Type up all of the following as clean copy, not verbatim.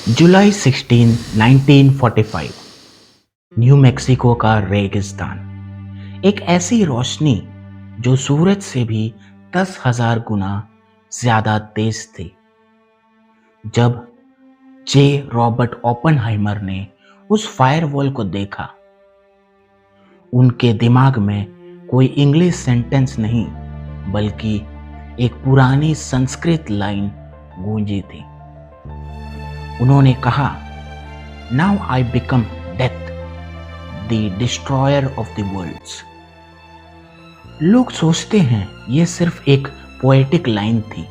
जुलाई 16, 1945 new Mexico का रेगिस्तान। एक ऐसी रोशनी जो सूरज से भी 10,000 गुना ज्यादा तेज थी। जब जे रॉबर्ट ओपेनहाइमर ने उस फायरवॉल को देखा, उनके दिमाग में कोई इंग्लिश सेंटेंस नहीं बल्कि एक पुरानी संस्कृत लाइन गूंजी थी। उन्होंने कहा, now I become death, the destroyer of the worlds. लोग सोचते हैं ये सिर्फ एक पोएटिक लाइन थी,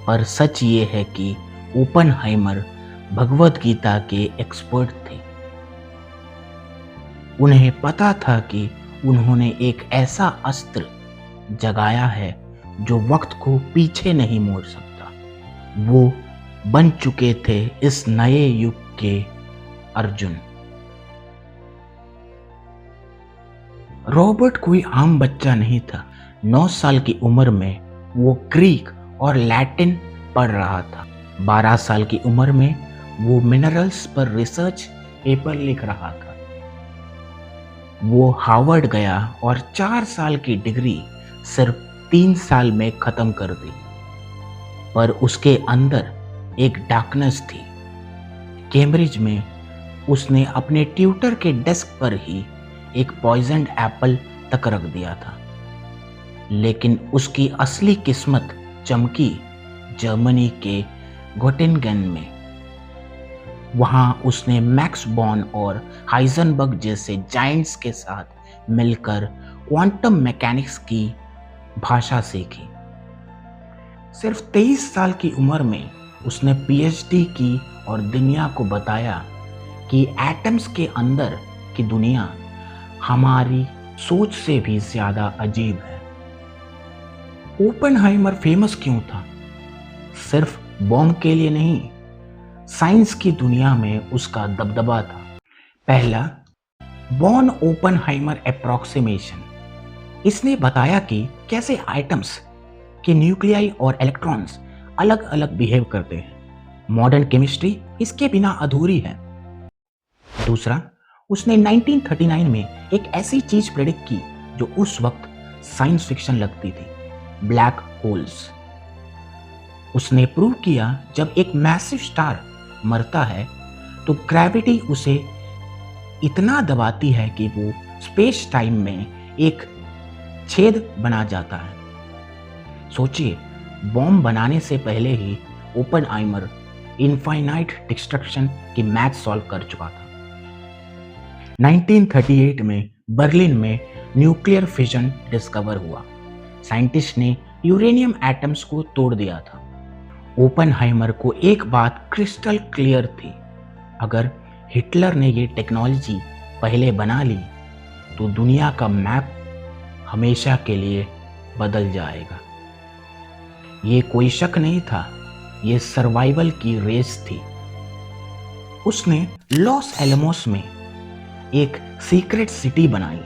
पर सच ये है कि ओपेनहाइमर भगवत गीता के एक्सपर्ट थे। उन्हें पता था कि उन्होंने एक ऐसा अस्त्र जगाया है जो वक्त को पीछे नहीं मोड़ सकता। वो बन चुके थे इस नए युग के अर्जुन। रॉबर्ट कोई आम बच्चा नहीं था। 9 साल की उम्र में वो ग्रीक और लैटिन पढ़ रहा था। 12 साल की उम्र में वो मिनरल्स पर रिसर्च पेपर लिख रहा था। वो हार्वर्ड गया और 4 साल की डिग्री सिर्फ 3 साल में खत्म कर दी। पर उसके अंदर एक डार्कनेस थी। कैम्ब्रिज में उसने अपने ट्यूटर के डेस्क पर ही एक पॉइजन्ड एप्पल तक रख दिया था। लेकिन उसकी असली किस्मत चमकी जर्मनी के गोटिंगन में। वहां उसने मैक्स बॉर्न और हाइजेनबर्ग जैसे जायंट्स के साथ मिलकर क्वांटम मैकेनिक्स की भाषा सीखी। सिर्फ 23 साल की उम्र में उसने पीएचडी की और दुनिया को बताया कि एटम्स के अंदर की दुनिया हमारी सोच से भी ज्यादा अजीब है। ओपेनहाइमर फेमस क्यों था? सिर्फ बॉम्ब के लिए नहीं, साइंस की दुनिया में उसका दबदबा था। पहला, बॉर्न ओपेनहाइमर एप्रोक्सीमेशन। इसने बताया कि कैसे आइटम्स के न्यूक्लियाई और इलेक्ट्रॉन्स अलग अलग बिहेव करते हैं। मॉडर्न केमिस्ट्री इसके बिना अधूरी है। दूसरा, उसने 1939 में एक ऐसी चीज प्रेडिक्ट की जो उस वक्त साइंस फिक्शन लगती थी, ब्लैक होल्स। उसने प्रूव किया जब एक मैसिव स्टार मरता है तो ग्रेविटी उसे इतना दबाती है कि वो स्पेस टाइम में एक छेद बना जाता है। सोचिए, बॉम्ब बनाने से पहले ही ओपेनहाइमर इनफाइनाइट डिस्ट्रक्शन की मैथ सॉल्व कर चुका था। 1938 में बर्लिन में न्यूक्लियर फिजन डिस्कवर हुआ। साइंटिस्ट ने यूरेनियम एटम्स को तोड़ दिया था। ओपेनहाइमर को एक बात क्रिस्टल क्लियर थी, अगर हिटलर ने ये टेक्नोलॉजी पहले बना ली तो दुनिया का मैप हमेशा के लिए बदल जाएगा। ये कोई शक नहीं था, ये सर्वाइवल की रेस थी। उसने लॉस एलमोस में एक सीक्रेट सिटी बनाई।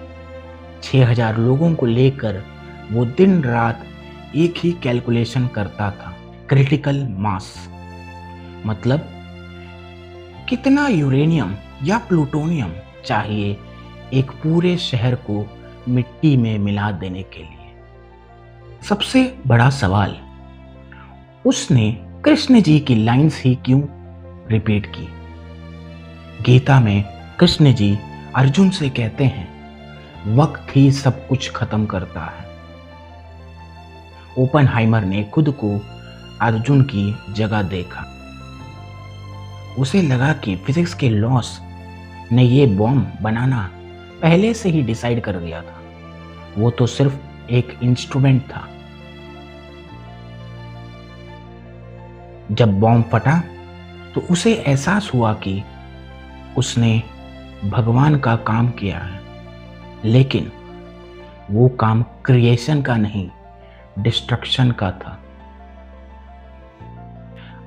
6000 लोगों को लेकर वो दिन रात एक ही कैलकुलेशन करता था, क्रिटिकल मास, मतलब कितना यूरेनियम या प्लूटोनियम चाहिए एक पूरे शहर को मिट्टी में मिला देने के लिए। सबसे बड़ा सवाल, उसने कृष्ण जी की लाइंस ही क्यों रिपीट की? गीता में कृष्ण जी अर्जुन से कहते हैं, वक्त ही सब कुछ खत्म करता है। ओपेनहाइमर ने खुद को अर्जुन की जगह देखा। उसे लगा कि फिजिक्स के लॉस ने ये बॉम्ब बनाना पहले से ही डिसाइड कर दिया था। वो तो सिर्फ एक इंस्ट्रूमेंट था। जब बॉम्ब फटा तो उसे एहसास हुआ कि उसने भगवान का काम किया है, लेकिन वो काम क्रिएशन का नहीं, डिस्ट्रक्शन का था।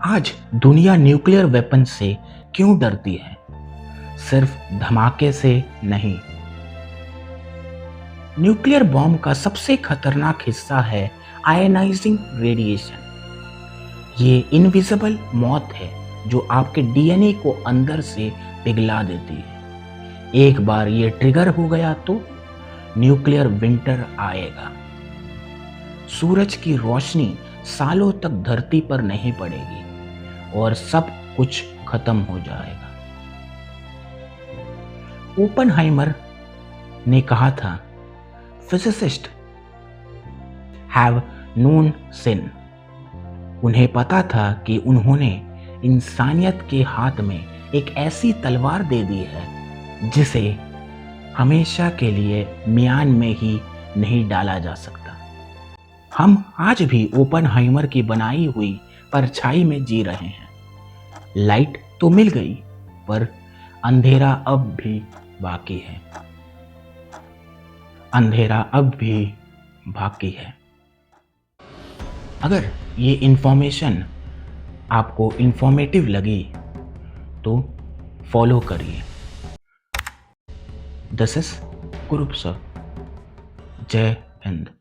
आज दुनिया न्यूक्लियर वेपन से क्यों डरती है? सिर्फ धमाके से नहीं। न्यूक्लियर बॉम्ब का सबसे खतरनाक हिस्सा है आयनाइजिंग रेडिएशन। ये इनविजिबल मौत है जो आपके डीएनए को अंदर से पिघला देती है। एक बार ये ट्रिगर हो गया तो न्यूक्लियर विंटर आएगा। सूरज की रोशनी सालों तक धरती पर नहीं पड़ेगी और सब कुछ खत्म हो जाएगा। ओपनहाइमर ने कहा था, फिजिसिस्ट हैव नोन सिन। उन्हें पता था कि उन्होंने इंसानियत के हाथ में एक ऐसी तलवार दे दी है जिसे हमेशा के लिए म्यान में ही नहीं डाला जा सकता। हम आज भी ओपनहाइमर की बनाई हुई परछाई में जी रहे हैं। लाइट तो मिल गई, पर अंधेरा अब भी बाकी है। अंधेरा अब भी बाकी है। अगर ये इंफॉर्मेशन आपको इंफॉर्मेटिव लगी तो फॉलो करिए। This is Kurup sir. जय हिंद।